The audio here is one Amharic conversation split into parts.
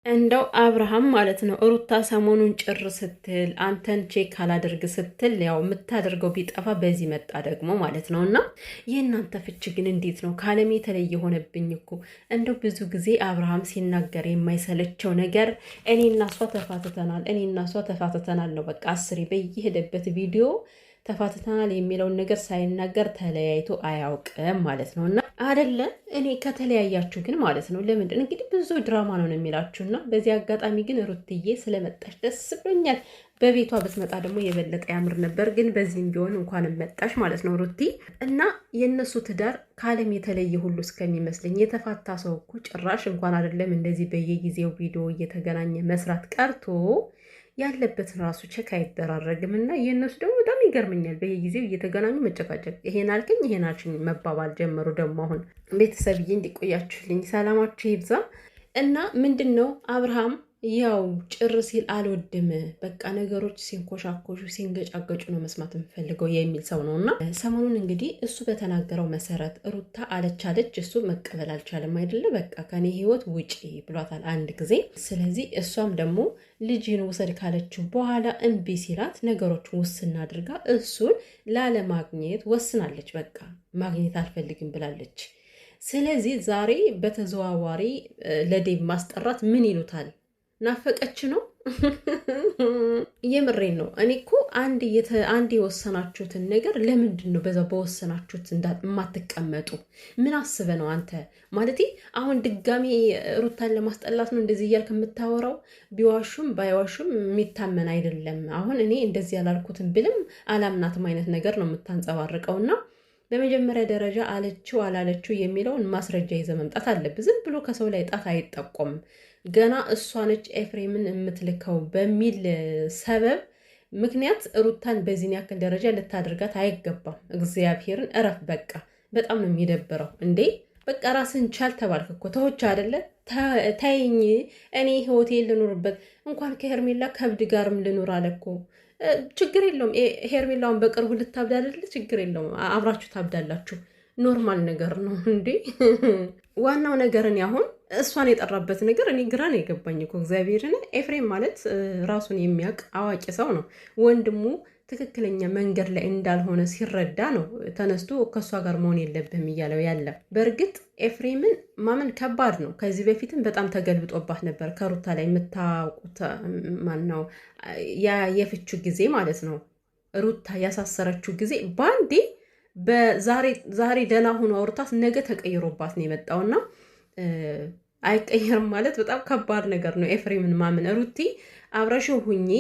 እንደው አብርሃም ማለት ነው ሩታ ሰሞኑን ጭር ስትል አንተን ቼክ አላደርግ ስትል ያው የምታደርገው ቢጠፋ በዚህ መጣ ደግሞ ማለት ነው። እና የእናንተ ፍች ግን እንዴት ነው? ከዓለም የተለየ ሆነብኝ እኮ። እንደው ብዙ ጊዜ አብርሃም ሲናገር የማይሰለቸው ነገር እኔና እሷ ተፋትተናል፣ እኔና እሷ ተፋትተናል ነው በቃ። አስሬ በየሄደበት ቪዲዮ ተፋትተናል የሚለውን ነገር ሳይናገር ተለያይቶ አያውቅም ማለት ነው። እና አይደለ እኔ ከተለያያችሁ ግን ማለት ነው ለምንድን እንግዲህ ብዙ ድራማ ነው የሚላችሁና በዚህ አጋጣሚ ግን ሩትዬ ስለመጣሽ ደስ ብሎኛል። በቤቷ ብትመጣ ደግሞ የበለጠ ያምር ነበር። ግን በዚህም ቢሆን እንኳን መጣሽ ማለት ነው ሩቲ። እና የእነሱ ትዳር ከዓለም የተለየ ሁሉ እስከሚመስለኝ የተፋታ ሰው እኮ ጭራሽ እንኳን አይደለም እንደዚህ በየጊዜው ቪዲዮ እየተገናኘ መስራት ቀርቶ ያለበትን ራሱ ቼክ አይደራረግም። እና የእነሱ ደግሞ በጣም ይገርመኛል። በየጊዜው እየተገናኙ መጨቃጨቅ፣ ይሄን አልከኝ ይሄን አልሽኝ መባባል ጀመሩ። ደግሞ አሁን ቤተሰብዬ እንዲቆያችሁልኝ ሰላማችሁ ይብዛ። እና ምንድን ነው አብርሃም ያው ጭር ሲል አልወድም፣ በቃ ነገሮች ሲንኮሻኮሹ ሲንገጫገጩ ነው መስማት የምፈልገው የሚል ሰው ነው። እና ሰሞኑን እንግዲህ እሱ በተናገረው መሰረት ሩታ አለች እሱ መቀበል አልቻለም አይደለ? በቃ ከኔ ህይወት ውጪ ብሏታል አንድ ጊዜ። ስለዚህ እሷም ደግሞ ልጅን ውሰድ ካለችው በኋላ እምቢ ሲላት ነገሮችን ውስና አድርጋ እሱን ላለማግኘት ወስናለች። በቃ ማግኘት አልፈልግም ብላለች። ስለዚህ ዛሬ በተዘዋዋሪ ለዴብ ማስጠራት ምን ይሉታል? ናፈቀች ነው። የምሬን ነው። እኔ እኮ አንድ የወሰናችሁትን ነገር ለምንድን ነው በዛ በወሰናችሁት የማትቀመጡ? ምን አስበ ነው አንተ? ማለት አሁን ድጋሚ ሩታን ለማስጠላት ነው እንደዚህ እያልክ የምታወራው? ቢዋሹም ባይዋሹም የሚታመን አይደለም። አሁን እኔ እንደዚህ ያላልኩትን ብልም አላምናትም አይነት ነገር ነው የምታንጸባርቀውና በመጀመሪያ ደረጃ አለችው አላለችው የሚለውን ማስረጃ ይዘ መምጣት አለብህ። ዝም ብሎ ከሰው ላይ ጣት አይጠቆምም። ገና እሷ ነች ኤፍሬምን የምትልከው በሚል ሰበብ ምክንያት ሩታን በዚህን ያክል ደረጃ ልታደርጋት አይገባም። እግዚአብሔርን እረፍ። በቃ በጣም ነው የሚደብረው። እንዴ በቃ ራስን ቻል ተባልክ እኮ ተሆች አይደለ? ተይኝ፣ እኔ ህይወቴ ልኑርበት። እንኳን ከሄርሜላ ከብድ ጋርም ልኑር አለ እኮ። ችግር የለውም። ሄርሜላውን በቅርቡ ልታብድ አይደለ? ችግር የለውም። አብራችሁ ታብዳላችሁ። ኖርማል ነገር ነው እንዴ። ዋናው ነገርን አሁን እሷን የጠራበት ነገር እኔ ግራ ነው የገባኝ እኮ እግዚአብሔርን። ኤፍሬም ማለት ራሱን የሚያውቅ አዋቂ ሰው ነው። ወንድሙ ትክክለኛ መንገድ ላይ እንዳልሆነ ሲረዳ ነው ተነስቶ ከእሷ ጋር መሆን የለብህም እያለው ያለ። በእርግጥ ኤፍሬምን ማመን ከባድ ነው። ከዚህ በፊትም በጣም ተገልብጦባት ነበር። ከሩታ ላይ የምታውቁት ማነው? የፍቹ ጊዜ ማለት ነው። ሩታ ያሳሰረችው ጊዜ በአንዴ ዛሬ ደህና ሆኖ አውርታት ነገ ተቀይሮባት ነው የመጣውና አይቀየርም ማለት በጣም ከባድ ነገር ነው። ኤፍሬምን ማመን ሩቲ አብረሽው ሁኚ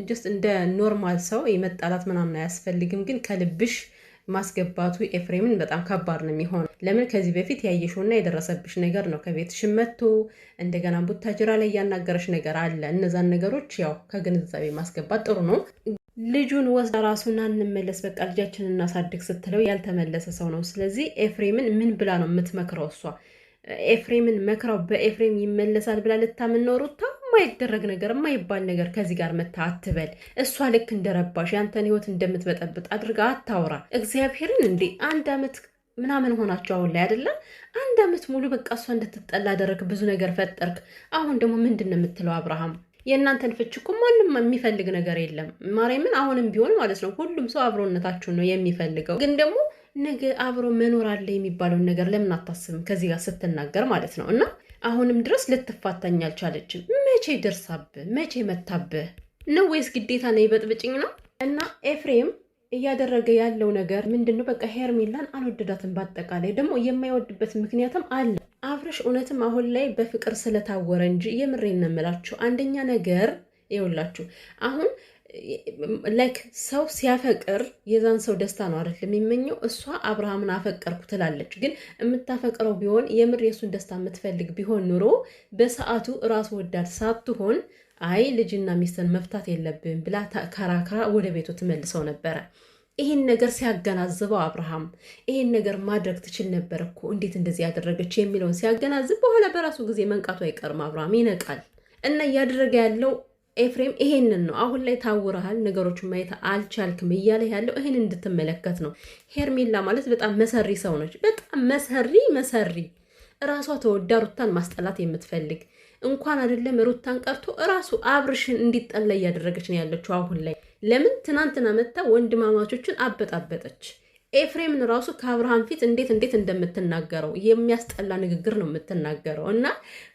ጀስት እንደ ኖርማል ሰው የመጣላት ምናምን አያስፈልግም። ግን ከልብሽ ማስገባቱ ኤፍሬምን በጣም ከባድ ነው የሚሆነው። ለምን ከዚህ በፊት ያየሽውና የደረሰብሽ ነገር ነው። ከቤትሽ መጥቶ እንደገና ቡታጅራ ላይ ያናገረሽ ነገር አለ። እነዛን ነገሮች ያው ከግንዛቤ ማስገባት ጥሩ ነው። ልጁን ወስዳ ራሱና እንመለስ በቃ ልጃችንን እናሳድግ ስትለው ያልተመለሰ ሰው ነው። ስለዚህ ኤፍሬምን ምን ብላ ነው የምትመክረው? እሷ ኤፍሬምን መክራው በኤፍሬም ይመለሳል ብላ ልታምን ነው ሩታ? የማይደረግ ነገር የማይባል ነገር ከዚህ ጋር መታ አትበል። እሷ ልክ እንደረባሽ ያንተን ህይወት እንደምትበጠብጥ አድርጋ አታውራ። እግዚአብሔርን እንዴ 1 ዓመት ምናምን ሆናቸው አሁን ላይ አይደለም? 1 ዓመት ሙሉ በቃ እሷ እንድትጠላ አደረግ፣ ብዙ ነገር ፈጠርክ። አሁን ደግሞ ምንድን ነው የምትለው? አብርሃም የእናንተን ፍች እኮ ማንም የሚፈልግ ነገር የለም። ማርያምን አሁንም ቢሆን ማለት ነው ሁሉም ሰው አብሮነታችሁን ነው የሚፈልገው። ግን ደግሞ ነገ አብሮ መኖር አለ የሚባለውን ነገር ለምን አታስብም? ከዚህ ጋር ስትናገር ማለት ነው። እና አሁንም ድረስ ልትፋታኝ አልቻለችም። መቼ ደርሳብህ መቼ መታብህ ነው? ወይስ ግዴታ ነው ይበጥብጭኝ ነው? እና ኤፍሬም እያደረገ ያለው ነገር ምንድን ነው? በቃ ሄርሜላን አልወደዳትም። በአጠቃላይ ደግሞ የማይወድበት ምክንያትም አለ። አብርሽ እውነትም አሁን ላይ በፍቅር ስለታወረ እንጂ የምሬን ነው የምላችሁ። አንደኛ ነገር ይኸውላችሁ አሁን ላይክ ሰው ሲያፈቅር የዛን ሰው ደስታ ነው አይደል የሚመኘው። እሷ አብርሃምን አፈቀርኩ ትላለች። ግን የምታፈቅረው ቢሆን የምር የሱን ደስታ የምትፈልግ ቢሆን ኑሮ በሰዓቱ ራስ ወዳድ ሳትሆን አይ ልጅና ሚስትን መፍታት የለብን ብላ ከራክራ ወደ ቤቱ ትመልሰው ነበረ። ይህን ነገር ሲያገናዝበው አብርሃም ይህን ነገር ማድረግ ትችል ነበር እኮ እንዴት እንደዚህ ያደረገች የሚለውን ሲያገናዝብ በኋላ በራሱ ጊዜ መንቃቱ አይቀርም። አብርሃም ይነቃል። እና እያደረገ ያለው ኤፍሬም ይሄንን ነው። አሁን ላይ ታውረሃል፣ ነገሮችን ማየት አልቻልክም እያለ ያለው ይሄን እንድትመለከት ነው። ሄርሜላ ማለት በጣም መሰሪ ሰው ነች። በጣም መሰሪ እራሷ ተወዳ ሩታን ማስጠላት የምትፈልግ እንኳን አይደለም ሩታን ቀርቶ እራሱ አብርሽን እንዲጠላ እያደረገች ነው ያለችው አሁን ላይ። ለምን ትናንትና መጣ ወንድማማቾችን አበጣበጠች። ኤፍሬምን ራሱ ከአብርሃም ፊት እንዴት እንደምትናገረው የሚያስጠላ ንግግር ነው የምትናገረው። እና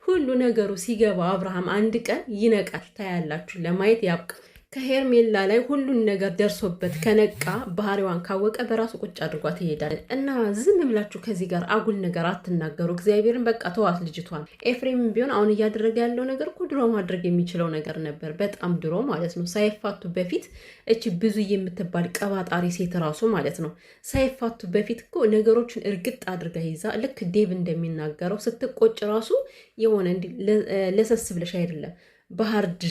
ሁሉ ነገሩ ሲገባው አብርሃም አንድ ቀን ይነቃል። ታያላችሁ። ለማየት ያብቃ። ከሄርሜላ ላይ ሁሉን ነገር ደርሶበት ከነቃ ባህሪዋን ካወቀ በራሱ ቁጭ አድርጓት ይሄዳል። እና ዝም ብላችሁ ከዚህ ጋር አጉል ነገር አትናገሩ። እግዚአብሔርን በቃ ተዋት ልጅቷን። ኤፍሬም ቢሆን አሁን እያደረገ ያለው ነገር እኮ ድሮ ማድረግ የሚችለው ነገር ነበር። በጣም ድሮ ማለት ነው። ሳይፋቱ በፊት እቺ ብዙ የምትባል ቀባጣሪ ሴት ራሱ ማለት ነው ሳይፋቱ በፊት እኮ ነገሮችን እርግጥ አድርጋ ይዛ ልክ ዴቭ እንደሚናገረው ስትቆጭ ራሱ የሆነ ለሰስ ብለሽ አይደለም ባህርድ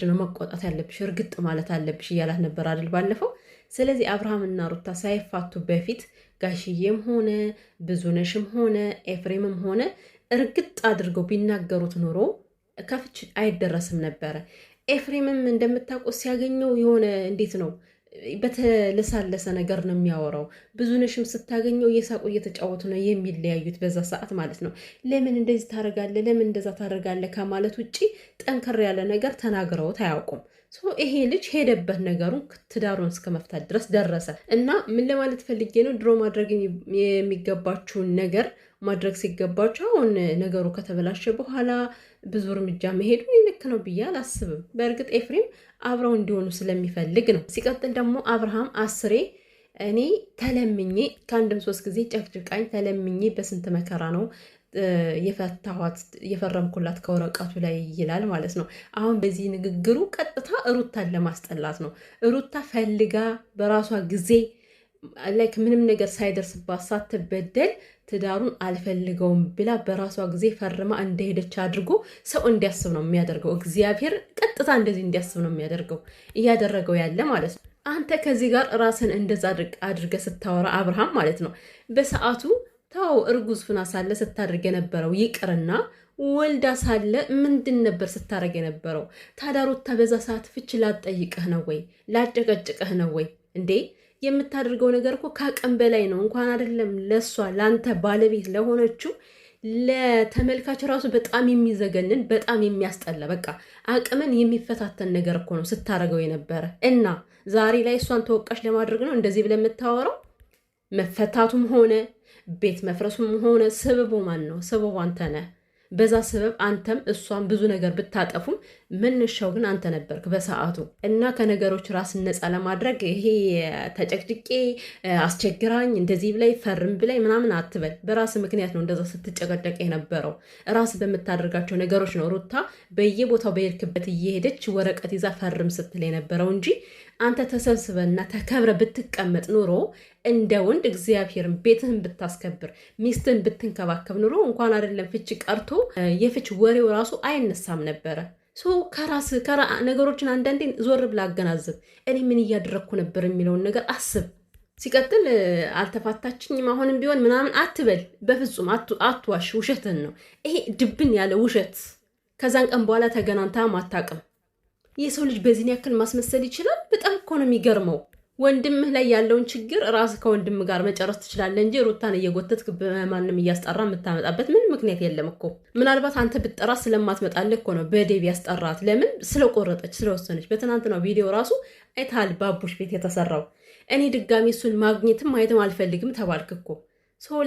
ነው መቆጣት ያለብሽ፣ እርግጥ ማለት አለብሽ እያላት ነበር አይደል ባለፈው። ስለዚህ አብርሃምና ሩታ ሳይፋቱ በፊት ጋሽዬም ሆነ ብዙነሽም ሆነ ኤፍሬምም ሆነ እርግጥ አድርገው ቢናገሩት ኖሮ ከፍች አይደረስም ነበረ። ኤፍሬምም እንደምታውቁት ሲያገኘው የሆነ እንዴት ነው በተለሳለሰ ነገር ነው የሚያወራው። ብዙነሽም ስታገኘው እየሳቁ እየተጫወቱ ነው የሚለያዩት በዛ ሰዓት ማለት ነው። ለምን እንደዚህ ታደርጋለህ፣ ለምን እንደዛ ታደርጋለህ ከማለት ውጪ ጠንከር ያለ ነገር ተናግረውት አያውቁም። ይሄ ልጅ ሄደበት ነገሩን ትዳሩን እስከ መፍታት ድረስ ደረሰ። እና ምን ለማለት ፈልጌ ነው፣ ድሮ ማድረግ የሚገባችሁን ነገር ማድረግ ሲገባቸው አሁን ነገሩ ከተበላሸ በኋላ ብዙ እርምጃ መሄዱ ልክ ነው ብዬ አላስብም። በእርግጥ ኤፍሬም አብረው እንዲሆኑ ስለሚፈልግ ነው። ሲቀጥል ደግሞ አብርሃም አስሬ እኔ ተለምኜ ከአንድም 3 ጊዜ ጨቅጭቃኝ ተለምኜ በስንት መከራ ነው የፈታኋት የፈረምኩላት ከወረቀቱ ላይ ይላል ማለት ነው። አሁን በዚህ ንግግሩ ቀጥታ ሩታን ለማስጠላት ነው። ሩታ ፈልጋ በራሷ ጊዜ ላይክ ምንም ነገር ሳይደርስባት ሳትበደል ትዳሩን አልፈልገውም ብላ በራሷ ጊዜ ፈርማ እንደሄደች አድርጎ ሰው እንዲያስብ ነው የሚያደርገው። እግዚአብሔር ቀጥታ እንደዚህ እንዲያስብ ነው የሚያደርገው እያደረገው ያለ ማለት ነው። አንተ ከዚህ ጋር ራስን እንደዛ አድርገ ስታወራ አብርሃም ማለት ነው በሰዓቱ ታው እርጉዝ ፍና ሳለ ስታደርግ የነበረው ይቅርና ወልዳ ሳለ ምንድን ነበር ስታደርግ የነበረው? ታዲያ ሩታ በዛ ሰዓት ፍች ላትጠይቅህ ነው ወይ ላጨቀጭቅህ ነው ወይ እንዴ? የምታደርገው ነገር እኮ ከአቅም በላይ ነው። እንኳን አይደለም ለሷ ለአንተ ባለቤት ለሆነችው ለተመልካች ራሱ በጣም የሚዘገንን በጣም የሚያስጠላ በቃ አቅምን የሚፈታተን ነገር እኮ ነው ስታደርገው የነበረ። እና ዛሬ ላይ እሷን ተወቃሽ ለማድረግ ነው እንደዚህ ብለህ የምታወራው? መፈታቱም ሆነ ቤት መፍረሱም ሆነ ስበቡ ማን ነው? ስበቡ አንተ ነህ። በዛ ስበብ አንተም እሷን ብዙ ነገር ብታጠፉም መነሻው ግን አንተ ነበርክ በሰዓቱ። እና ከነገሮች ራስን ነፃ ለማድረግ ይሄ ተጨቅጭቄ አስቸግራኝ እንደዚህ ብላይ ፈርም ብላይ ምናምን አትበል። በራስ ምክንያት ነው እንደዛ ስትጨቀጨቅ የነበረው። ራስ በምታደርጋቸው ነገሮች ነው ሩታ በየቦታው በሄድክበት እየሄደች ወረቀት ይዛ ፈርም ስትል የነበረው እንጂ አንተ ተሰብስበና ተከብረ ብትቀመጥ ኑሮ እንደ ወንድ እግዚአብሔርን ቤትህን ብታስከብር ሚስትን ብትንከባከብ ኑሮ እንኳን አይደለም ፍች ቀርቶ የፍች ወሬው ራሱ አይነሳም ነበረ። ከራስ ነገሮችን አንዳንዴ ዞር ብላ አገናዝብ። እኔ ምን እያደረግኩ ነበር የሚለውን ነገር አስብ። ሲቀጥል አልተፋታችኝም አሁንም ቢሆን ምናምን አትበል። በፍጹም አትዋሽ። ውሸትን ነው ይሄ ድብን ያለ ውሸት። ከዛን ቀን በኋላ ተገናንታ አታውቅም። የሰው ልጅ በዚህን ያክል ማስመሰል ይችላል? በጣም እኮ ነው የሚገርመው። ወንድምህ ላይ ያለውን ችግር ራስ ከወንድም ጋር መጨረስ ትችላለህ እንጂ ሩታን እየጎተትክ በማንም እያስጠራ የምታመጣበት ምን ምክንያት የለም እኮ። ምናልባት አንተ ብትጠራ ስለማትመጣልህ እኮ ነው በዴቭ ያስጠራት። ለምን? ስለቆረጠች ስለወሰነች። በትናንትናው ቪዲዮ ራሱ አይተሃል፣ ባቡሽ ቤት የተሰራው። እኔ ድጋሚ እሱን ማግኘትም ማየትም አልፈልግም ተባልክ እኮ።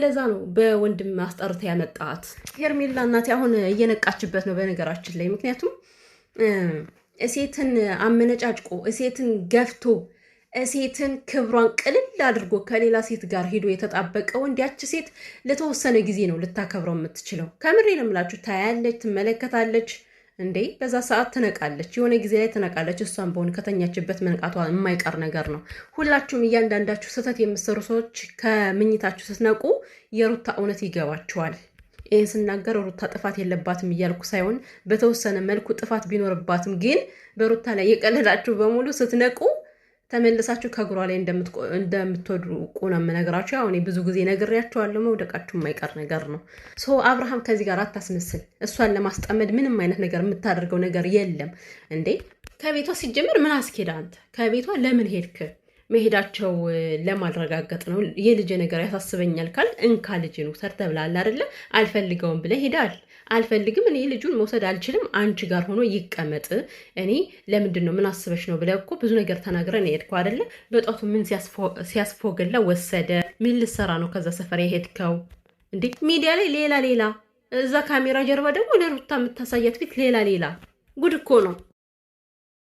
ለዛ ነው በወንድም አስጠርታ ያመጣት። ሄርሜላ እናቴ አሁን እየነቃችበት ነው በነገራችን ላይ። ምክንያቱም እሴትን አመነጫጭቆ እሴትን ገፍቶ ሴትን ክብሯን ቅልል አድርጎ ከሌላ ሴት ጋር ሄዶ የተጣበቀ ወንድ ያች ሴት ለተወሰነ ጊዜ ነው ልታከብረው የምትችለው። ከምሬ ነው የምላችሁ። ታያለች፣ ትመለከታለች። እንዴ በዛ ሰዓት ትነቃለች፣ የሆነ ጊዜ ላይ ትነቃለች። እሷን በሆነ ከተኛችበት መንቃቷ የማይቀር ነገር ነው። ሁላችሁም እያንዳንዳችሁ ስህተት የምትሰሩ ሰዎች ከምኝታችሁ ስትነቁ የሩታ እውነት ይገባችኋል። ይህን ስናገር ሩታ ጥፋት የለባትም እያልኩ ሳይሆን በተወሰነ መልኩ ጥፋት ቢኖርባትም ግን በሩታ ላይ የቀለዳችሁ በሙሉ ስትነቁ ተመልሳችሁ ከእግሯ ላይ እንደምትወድቁ ነው የምነግራችሁ። ያው እኔ ብዙ ጊዜ ነግሬያችኋለሁ፣ መውደቃችሁ የማይቀር ነገር ነው። አብርሃም ከዚህ ጋር አታስመስል። እሷን ለማስጠመድ ምንም አይነት ነገር የምታደርገው ነገር የለም እንዴ። ከቤቷ ሲጀምር ምን አስኬዳ? አንተ ከቤቷ ለምን ሄድክ? መሄዳቸው ለማረጋገጥ ነው። የልጅ ነገር ያሳስበኛል ካል እንካ ልጅን ውሰድ ተብላል አይደለ? አልፈልገውም ብለህ ሄዳል። አልፈልግም፣ እኔ ልጁን መውሰድ አልችልም፣ አንቺ ጋር ሆኖ ይቀመጥ። እኔ ለምንድን ነው ምን አስበሽ ነው ብለህ እኮ ብዙ ነገር ተናግረን የሄድከው አይደለ? በጧቱ ምን ሲያስፎገላ ወሰደ? ምን ልሰራ ነው ከዛ ሰፈር የሄድከው እንዴ? ሚዲያ ላይ ሌላ ሌላ፣ እዛ ካሜራ ጀርባ ደግሞ ለሩታ የምታሳያት ፊት ሌላ ሌላ። ጉድ እኮ ነው።